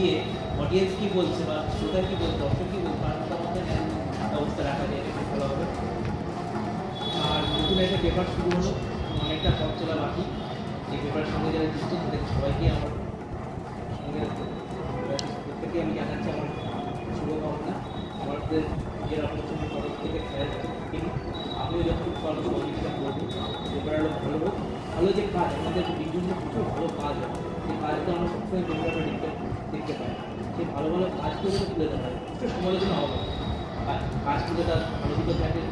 বুঝিয়ে অডিয়েন্স কী বলছে বা শ্রোতা কী বলছে, দর্শক কী বলছে তার মধ্যে ব্যবস্থা রাখা যায়, এটা ভালো হবে। আর নতুন একটা পেপার শুরু হলো, অনেকটা পথ চলা বাকি। এই পেপারের সঙ্গে যারা যুক্ত তাদের সবাইকে আমার সঙ্গে প্রত্যেকে আমি জানাচ্ছি আমার শুভকামনা। আমাদের নিজের অপরচুনিটির তরফ থেকে খেয়াল রাখতে থাকিনি, আমিও যতটুকু পারবো সহযোগিতা করবো। পেপার আরও ভালো হোক, ভালো যে কাজ আমাদের বিভিন্ন প্রচুর ভালো কাজ হয়, সেই কাজটা আমরা সবসময় পেপারটা দেখতে পাই। সেই ভালো ভালো কাজগুলো তুলে ধরা হয়, একটু সমালোচনা হবে, কাজগুলো তার ভালো দিকে থাকে।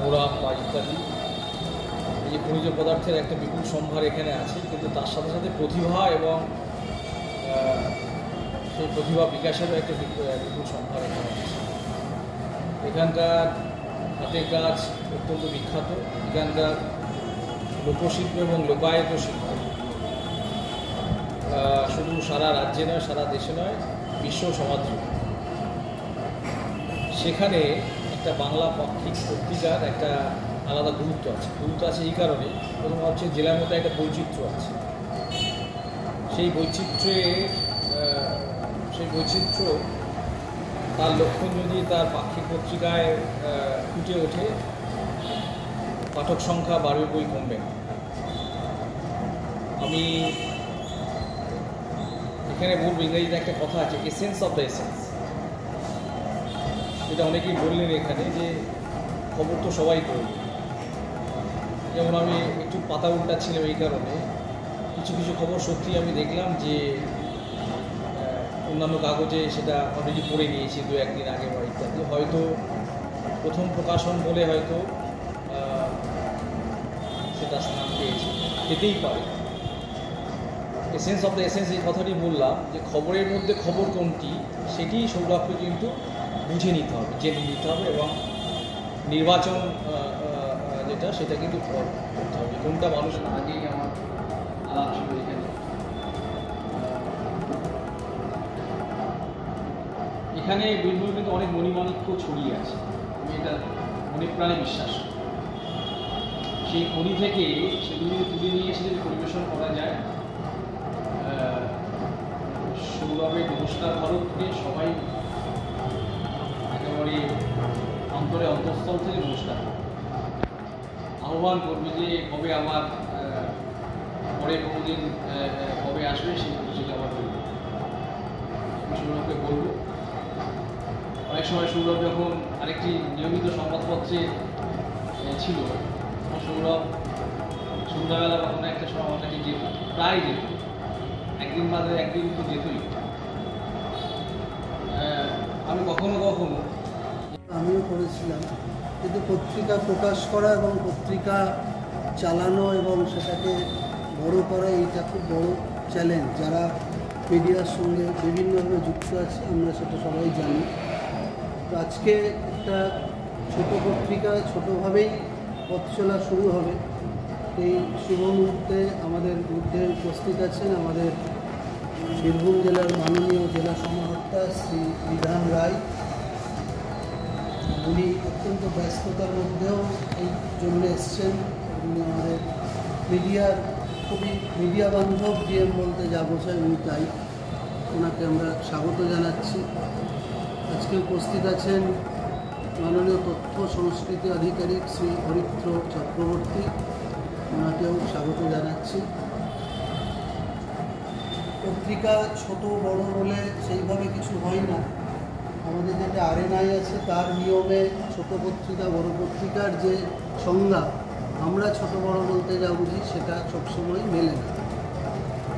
মোরাম বা ইত্যাদি এই খনিজ পদার্থের একটা বিপুল সম্ভার এখানে আছে, কিন্তু তার সাথে সাথে প্রতিভা এবং সেই প্রতিভা বিকাশেরও একটা বিপুল সম্ভার এখানে আছে। এখানকার হাতের কাজ অত্যন্ত বিখ্যাত, এখানকার লোকশিল্প এবং লোকায়ত শিল্প শুধু সারা রাজ্যে নয়, সারা দেশে নয়, বিশ্ব সমাদৃত। সেখানে একটা বাংলা পাক্ষিক পত্রিকার একটা আলাদা গুরুত্ব আছে। গুরুত্ব আছে এই কারণে, প্রথম হচ্ছে জেলার মধ্যে একটা বৈচিত্র্য আছে। সেই বৈচিত্র্য তার লক্ষণ যদি তার পাক্ষিক পত্রিকায় ফুটে ওঠে, পাঠক সংখ্যা বাড়বে বই কমবে না। আমি এখানে বলবো, ইংরেজিতে একটা কথা আছে, এসেন্স অফ দ্য এসেন্স। এটা অনেকেই বললেন এখানে যে খবর তো সবাই করবে। যেমন আমি একটু পাতা উল্টাচ্ছিলাম এই কারণে, কিছু কিছু খবর সত্যি আমি দেখলাম যে অন্যান্য কাগজে সেটা অলরেডি পড়ে নিয়েছি দু একদিন আগে বা ইত্যাদি, হয়তো প্রথম প্রকাশন বলে হয়তো সেটা স্থান পেয়েছে, পেতেই পারে। এসেন্স অফ দ্য এসেন্স এই কথাটি বললাম যে খবরের মধ্যে খবর কোনটি সেটি সৌরভকে কিন্তু বুঝে নিতে হবে, জেনে নিতে হবে, এবং নির্বাচন যেটা সেটা কিন্তু করতে হবে। কোনটা মানুষ আগেই আমার আলাপ ছিল এখানে বীরভূমে কিন্তু অনেক মণিমাণিক্য ছড়িয়ে আছে, আমি এটা মনে প্রাণে বিশ্বাস। সেই খনি থেকে সেগুলি তুলে নিয়ে এসে যদি পরিবেশন করা যায়, সৌরভের নমস্কার ভারতকে সবাই একেবারে অন্তরে অন্তঃস্থল থেকে নমস্কার আহ্বান করবে যে কবে আমার পরে কোনোদিন কবে আসবে সেই সেটা আবার বলবে। আমি সৌরভকে বলবো, অনেক সময় সৌরভ যখন আরেকটি নিয়মিত সংবাদপত্রে ছিল, সৌরভ সন্ধ্যাবেলা বা কোনো একটা সময় আমার কাছে যেত, প্রায় যেত, একদিন বাদে একদিন তো যেতই। আমি কখনো কখনো আমিও করেছিলাম, কিন্তু পত্রিকা প্রকাশ করা এবং পত্রিকা চালানো এবং সেটাকে বড় করা, এইটা খুব বড় চ্যালেঞ্জ। যারা মিডিয়ার সঙ্গে বিভিন্নভাবে যুক্ত আছে আমরা সেটা সবাই জানি। তো আজকে একটা ছোট পত্রিকায় ছোটোভাবেই পথ চলা শুরু হবে। এই শুভ মুহূর্তে আমাদের মধ্যে উপস্থিত আছেন আমাদের বীরভূম জেলার মাননীয় জেলা সমাহর্তা শ্রী বিধান রায়। উনি অত্যন্ত ব্যস্ততার মধ্যেও এই জন্য এসছেন। উনি আমাদের মিডিয়ার খুবই মিডিয়া বান্ধব ডিএম বলতে যা বোঝায় উনি তাই। ওনাকে আমরা স্বাগত জানাচ্ছি। আজকে উপস্থিত আছেন মাননীয় তথ্য সংস্কৃতি আধিকারিক শ্রী হরিত্র চক্রবর্তী, ওনাকেও স্বাগত জানাচ্ছি। পত্রিকা ছোট বড় বলে সেইভাবে কিছু হয় না। আমাদের যেটা আরএনআই আছে তার নিয়মে ছোট পত্রিকা বড় পত্রিকার যে সংজ্ঞা আমরা ছোট বড় বলতে যা বুঝি সেটা সবসময় মেলে না।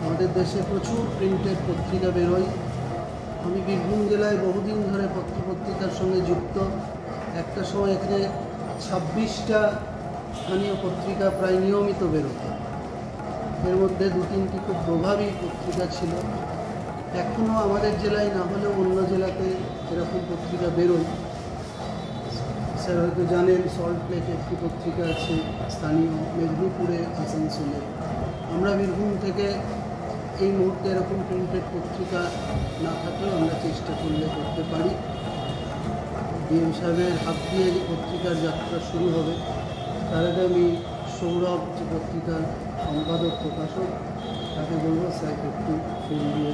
আমাদের দেশে প্রচুর প্রিন্টেড পত্রিকা বেরোয়। আমি বীরভূম জেলায় বহুদিন ধরে পত্রপত্রিকার সঙ্গে যুক্ত। একটা সময় এখানে 26টা স্থানীয় পত্রিকা প্রায় নিয়মিত বেরোত। এর মধ্যে 2-3টি খুব প্রভাবী পত্রিকা ছিল। এখনও আমাদের জেলায় না হলেও অন্য জেলাতে এরকম পত্রিকা বেরোয়। স্যার হয়তো জানেন, সল্ট লেকে একটি পত্রিকা আছে, স্থানীয় মেদিনীপুরে, আসানসোলে। আমরা বীরভূম থেকে এই মুহূর্তে এরকম প্রিন্টেড পত্রিকা না থাকলেও আমরা চেষ্টা করলে করতে পারি। ডিএম সাহেবের হাত দিয়ে যে পত্রিকার যাত্রা শুরু হবে, তার আগে আমি সৌরভ যে পত্রিকার সম্পাদক প্রকাশক, তাকে বলবো স্যার একটু ফোন দিয়ে